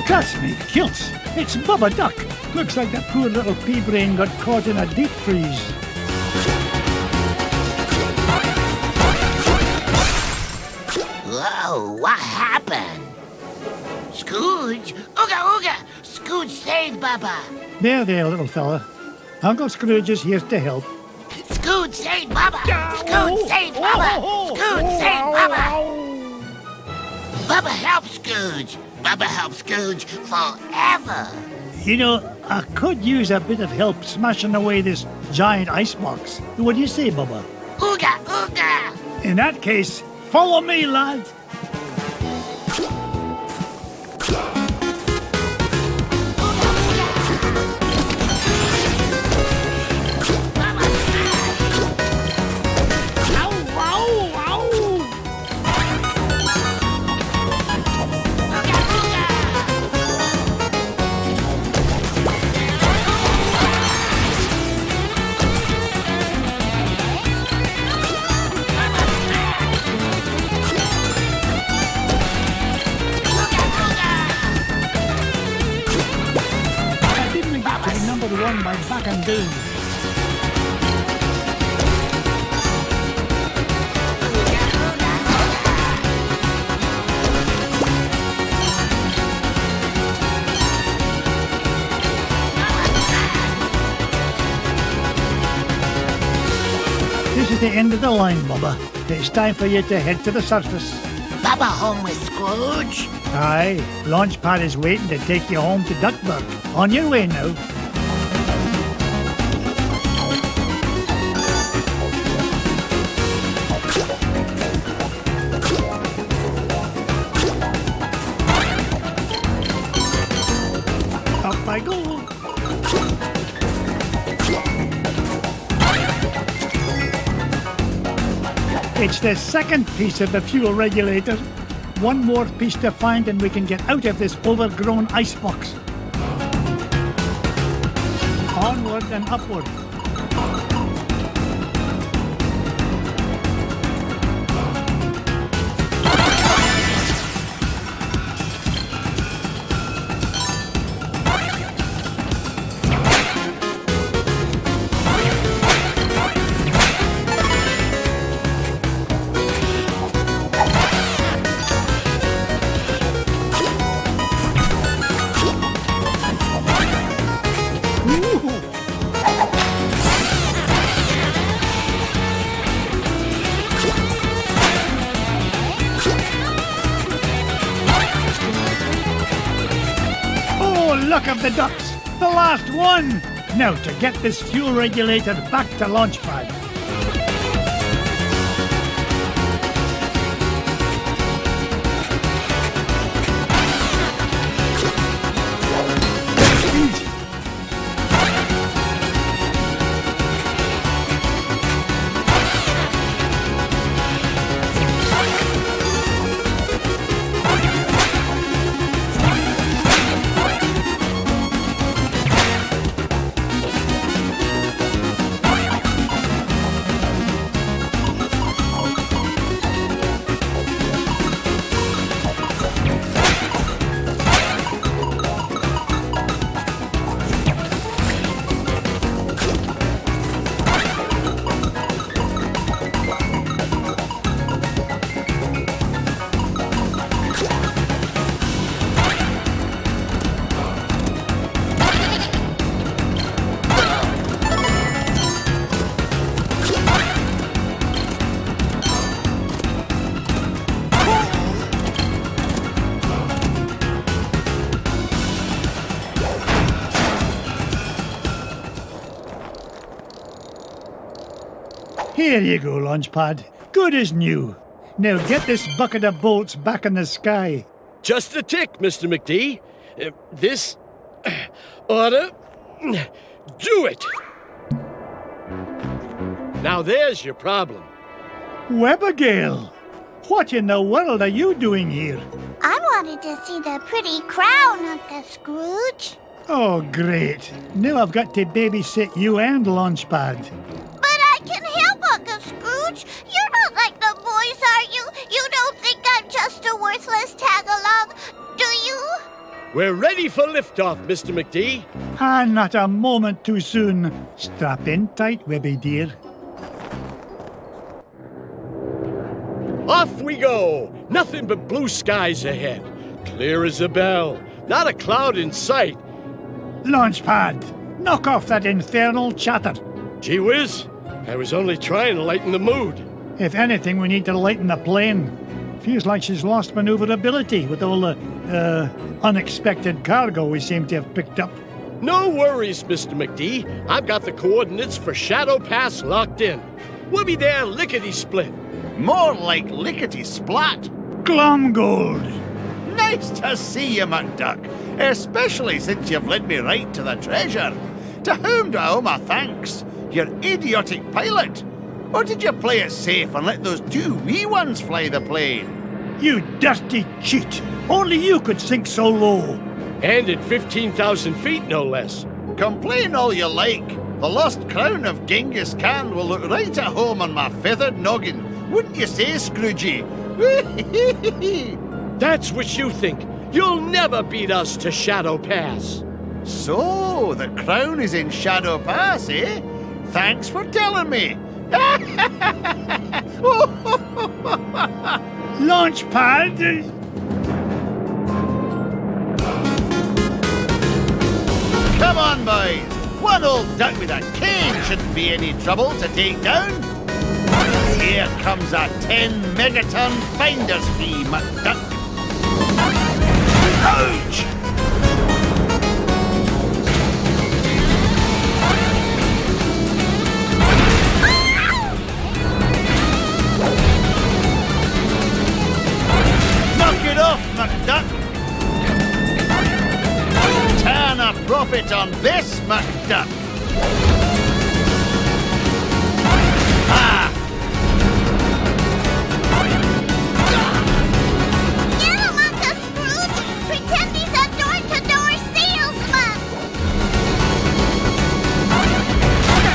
Trust me, kilts. It's Bubba Duck. Looks like that poor little pea brain got caught in a deep freeze. Whoa, what happened? Scrooge? Ooga ooga! Scrooge saved Bubba! There, little fella. Uncle Scrooge is here to help. Scrooge saved Bubba! Scrooge saved Bubba! Scrooge saved Bubba! Bubba helps Scrooge! Bubba helps Scrooge forever! You know, I could use a bit of help smashing away this giant icebox. What do you say, Bubba? Ooga ooga! In that case, follow me, lad. can do. This is the end of the line, Bubba. It's time for you to head to the surface. Bubba home with Scrooge? Aye, Launchpad is waiting to take you home to Duckburg. On your way now. Up I go. It's the second piece of the fuel regulator. One more piece to find and we can get out of this overgrown icebox. Onward and upward. Look of the ducks! The last one! Now to get this fuel regulator back to Launchpad. Easy. Here you go, Launchpad. Good as new. Now get this bucket of bolts back in the sky. Just a tick, Mr. McD. This oughta do it. Now there's your problem. Webigail! What in the world are you doing here? I wanted to see the pretty crown, Uncle Scrooge. Oh, great. Now I've got to babysit you and Launchpad. But I can help, Uncle Scrooge. You're not like the boys, are you? You don't think I'm just a worthless tag-along, do you? We're ready for liftoff, Mr. McD. And not a moment too soon. Strap in tight, Webby dear. Off we go! Nothing but blue skies ahead. Clear as a bell. Not a cloud in sight. Launchpad, knock off that infernal chatter. Gee whiz, I was only trying to lighten the mood. If anything, we need to lighten the plane. Feels like she's lost maneuverability with all the, unexpected cargo we seem to have picked up. No worries, Mr. McD. I've got the coordinates for Shadow Pass locked in. We'll be there lickety-split. More like lickety-splat. Glomgold! Nice to see you, McDuck, especially since you've led me right to the treasure. To whom do I owe my thanks? Your idiotic pilot? Or did you play it safe and let those two wee ones fly the plane? You dirty cheat! Only you could sink so low! And at 15,000 feet, no less. Complain all you like. The lost crown of Genghis Khan will look right at home on my feathered noggin. Wouldn't you say, Scroogey? That's what you think. You'll never beat us to Shadow Pass. So, the crown is in Shadow Pass, eh? Thanks for telling me. Launchpad! Come on, boys. One old duck with a cane shouldn't be any trouble to take down. Here comes a 10-megaton finder's fee, McDuck. Ouch! Knock it off, McDuck. Turn a profit on this, McDuck. Ah! Get him, Uncle Scrooge! Pretend he's a door-to-door salesman!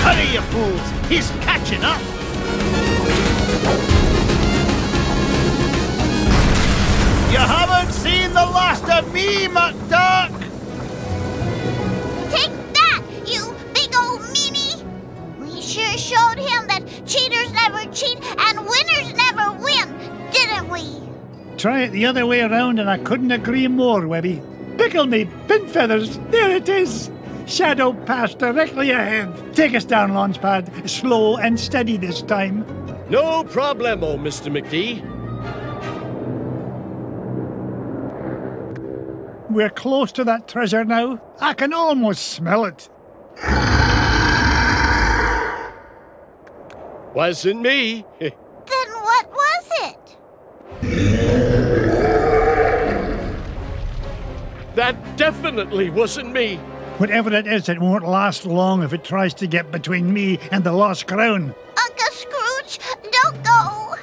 Hurry, you fools! He's catching up! You haven't seen the last of me, McDuck! Take that, you big old meanie! We sure showed him that cheaters never cheat and winners never win, didn't we? Try it the other way around and I couldn't agree more, Webby. Pickle me, pin feathers, there it is! Shadow Pass directly ahead. Take us down, Launchpad. Slow and steady this time. No problemo, Mr. McD. We're close to that treasure now. I can almost smell it. Wasn't me. Then what was it? That definitely wasn't me. Whatever it is, it won't last long if it tries to get between me and the lost crown. Uncle Scrooge, don't go!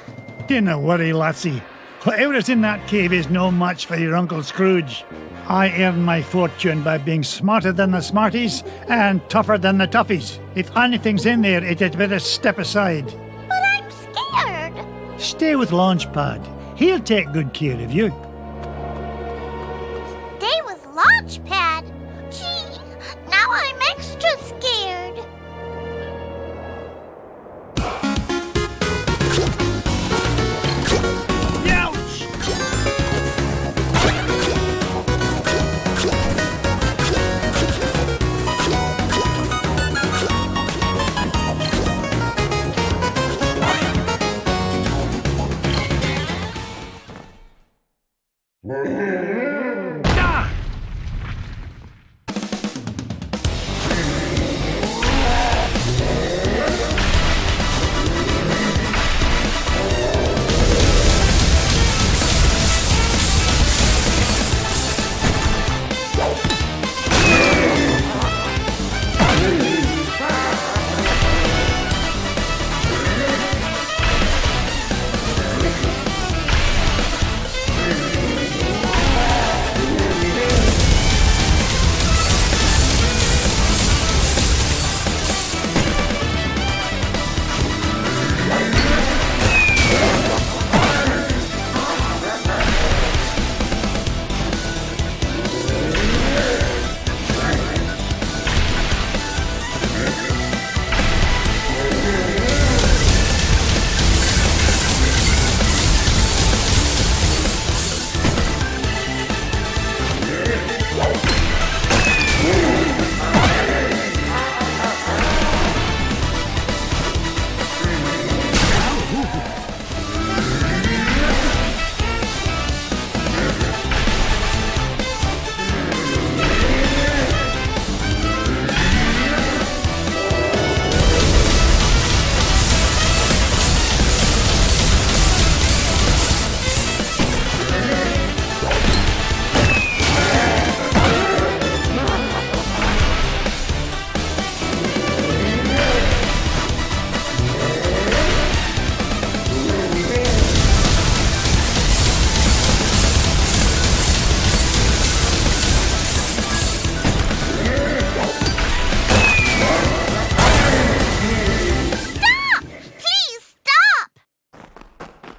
Dinna worry, lassie. Whatever is in that cave is no match for your Uncle Scrooge. I earn my fortune by being smarter than the smarties and tougher than the toughies. If anything's in there, it had better step aside. But I'm scared. Stay with Launchpad. He'll take good care of you. Stay with Launchpad? Gee, now I'm extra scared.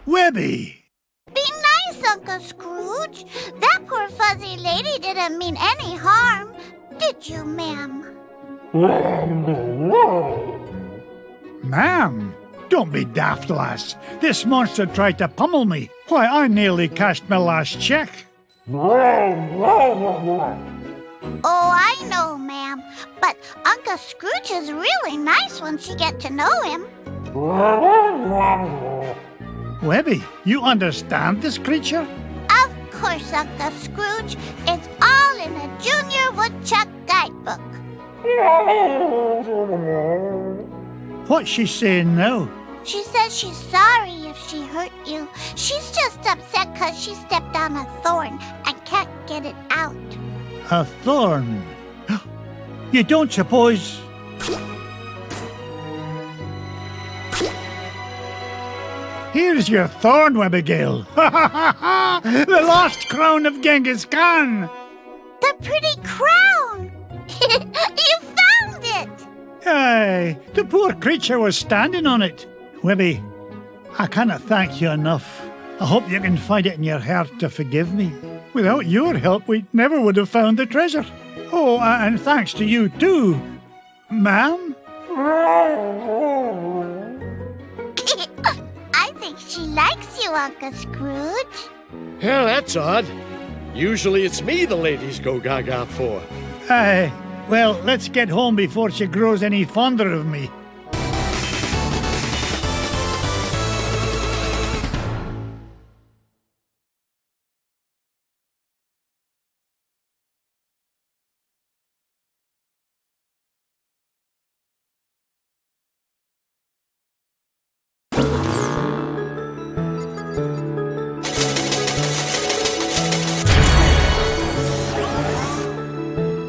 Webby! Be nice, Uncle Scrooge. That poor fuzzy lady didn't mean any harm. Do did you, ma'am? Ma'am, don't be daft, lass. This monster tried to pummel me. Why, I nearly cashed my last check. Oh, I know, ma'am. But Uncle Scrooge is really nice once you get to know him. Webby, you understand this creature? Of course, Uncle Scrooge. It's all in the Junior Woodchuck Guidebook. What's she saying now? She says she's sorry if she hurt you. She's just upset because she stepped on a thorn and can't get it out. A thorn? You don't suppose... Here's your thorn, Abigail. The lost crown of Genghis Khan. The pretty crown! You found it! Aye, the poor creature was standing on it. Webby, I cannot thank you enough. I hope you can find it in your heart to forgive me. Without your help, we never would have found the treasure. Oh, and thanks to you too, ma'am. I think she likes you, Uncle Scrooge. Yeah, that's odd. Usually it's me the ladies go gaga for. Aye, well, let's get home before she grows any fonder of me.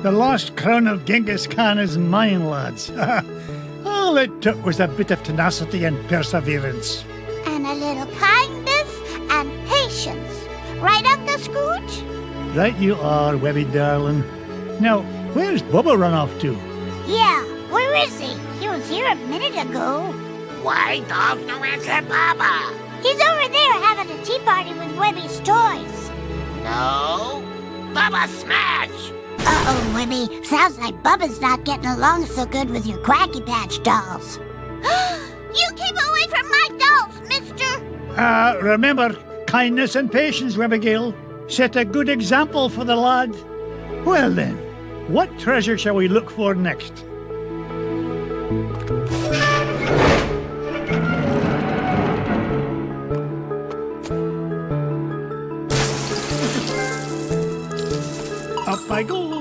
The lost crown of Genghis Khan is mine, lads. All it took was a bit of tenacity and perseverance. And a little kindness and patience. Right, Uncle Scrooge? Right you are, Webby darling. Now, where's Bubba run off to? Yeah, where is he? He was here a minute ago. Why does no answer, Baba? He's over there having a tea party with Webby's toys. No. Baba smash! Uh-oh, Webby. Sounds like Bubba's not getting along so good with your Quacky Patch dolls. You keep away from my dolls, mister! Remember, kindness and patience, Webigail. Set a good example for the lad. Well then, what treasure shall we look for next? Up I go.